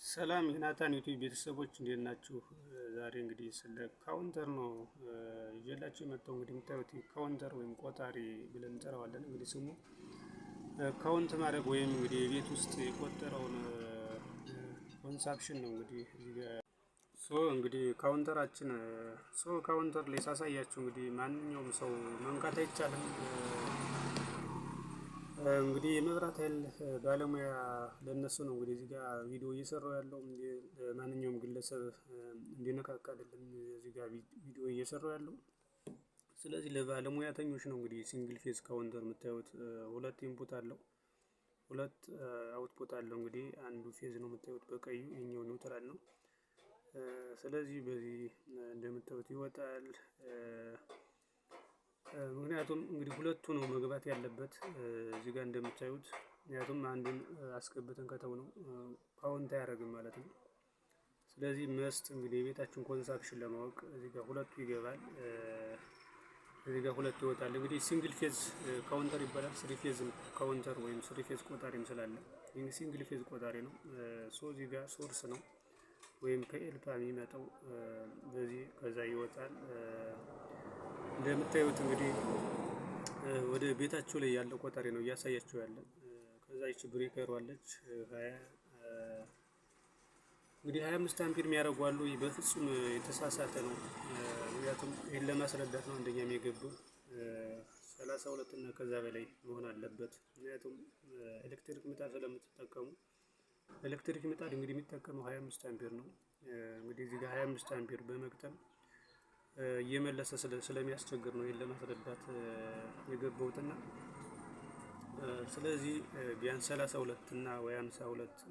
ሰላም የናታን ዩቲዩብ ቤተሰቦች እንዴት ናችሁ? ዛሬ እንግዲህ ስለ ካውንተር ነው ይዤላችሁ የመጣው። እንግዲህ የምታዩት ካውንተር ወይም ቆጣሪ ብለን እንጠራዋለን። እንግዲህ ስሙ ካውንት ማድረግ ወይም እንግዲህ የቤት ውስጥ የቆጠረውን ኮንሳፕሽን ነው። እንግዲህ እንግዲህ ካውንተራችን ካውንተር ላይ ሳሳያችሁ እንግዲህ ማንኛውም ሰው መንካት አይቻልም። እንግዲህ የመብራት ኃይል ባለሙያ ለነሱ ነው እንግዲህ እዚህ ጋር ቪዲዮ እየሰራው ያለው ማንኛውም ግለሰብ እንዲነካካ አይደለም እዚህ ጋር ቪዲዮ እየሰራው ያለው። ስለዚህ ለባለሙያተኞች ነው። እንግዲህ ሲንግል ፌዝ ካውንተር የምታዩት ሁለት ኢንፑት አለው፣ ሁለት አውትፑት አለው። እንግዲህ አንዱ ፌዝ ነው የምታዩት በቀዩ፣ የኛው ኒውትራል ነው። ስለዚህ በዚህ እንደምታዩት ይወጣል። ምክንያቱም እንግዲህ ሁለቱ ነው መግባት ያለበት እዚህ ጋር እንደምታዩት። ምክንያቱም አንዱን አስገብተን ከተውነው ካውንት አያደርግም ማለት ነው። ስለዚህ መስት እንግዲህ የቤታችን ኮንሳፕሽን ለማወቅ እዚህ ጋር ሁለቱ ይገባል፣ እዚህ ጋር ሁለቱ ይወጣል። እንግዲህ ሲንግል ፌዝ ካውንተር ይባላል። ስሪ ፌዝ ካውንተር ወይም ስሪ ፌዝ ቆጣሪም ስላለ ይህ ሲንግል ፌዝ ቆጣሪ ነው። እዚህ ጋር ሶርስ ነው ወይም ከኤልፓ የሚመጣው በዚህ ከዛ ይወጣል። እንደምታዩት እንግዲህ ወደ ቤታቸው ላይ ያለው ቆጣሪ ነው እያሳያቸው ያለ። ከዛ ይቺ ብሬከሩ አለች 20 እንግዲህ 25 አምፒር የሚያደርጉ አሉ። በፍጹም የተሳሳተ ነው። ምክንያቱም ይሄን ለማስረዳት ነው አንደኛም የገባው 32 እና ከዛ በላይ መሆን አለበት። ምክንያቱም ኤሌክትሪክ ምጣድ ስለምትጠቀሙ ኤሌክትሪክ ምጣድ እንግዲህ የሚጠቀመው 25 አምፒር ነው። እንግዲህ እዚህ ጋር 25 አምፒር በመግጠም እየመለሰ ስለሚያስቸግር ነው ይሄን ለማስረዳት የገባሁትና። ስለዚህ ቢያንስ 32 እና ወይ 52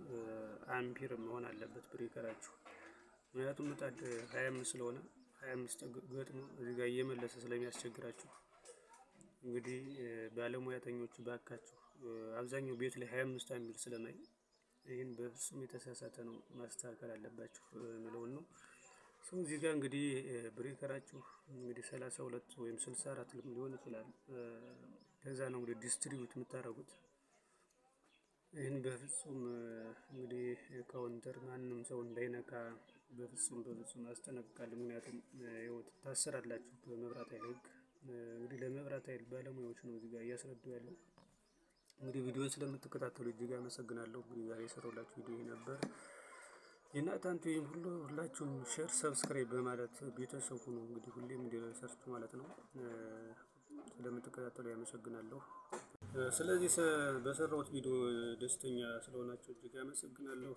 አምፒር መሆን አለበት ብሬከራችሁ። ምክንያቱም ምጣድ 25 ስለሆነ 25 ገጥሞ እዚህ ጋር እየመለሰ ስለሚያስቸግራችሁ እንግዲህ ባለሙያተኞች ባካችሁ አብዛኛው ቤት ላይ 25 አምፒር ስለማይ ይህን በፍጹም የተሳሳተ ነው ማስተካከል አለባችሁ የሚለውን ነው። እዚህ ጋር እንግዲህ ብሬከራችሁ እንግዲህ 32 ወይም 64 ሊሆን ይችላል። ከዛ ነው እንግዲህ ዲስትሪቢዩት የምታደርጉት። ይህን በፍጹም እንግዲህ ካውንተር ማንም ሰው እንዳይነካ በፍጹም አስጠነቅቃለሁ። ምክንያቱም ያው ትታሰራላችሁ በመብራት ኃይል ሕግ። እንግዲህ ለመብራት ኃይል ባለሙያዎች ነው እዚህ ጋር እያስረዱ ያለው። እንግዲህ ቪዲዮን ስለምትከታተሉ እጅግ አመሰግናለሁ። እንግዲህ ዛሬ የሰራሁላችሁ ቪዲዮ ይሄ ነበር። የናታን ዩቲዩብ ሁላችሁም ሼር፣ ሰብስክራይብ በማለት ቤተሰብ ሁኑ። እንግዲህ ሁሌም እንዲደርሳችሁ ማለት ነው። ስለምትከታተሉ ያመሰግናለሁ። ስለዚህ በሰራሁት ቪዲዮ ደስተኛ ስለሆናችሁ እጅግ አመሰግናለሁ።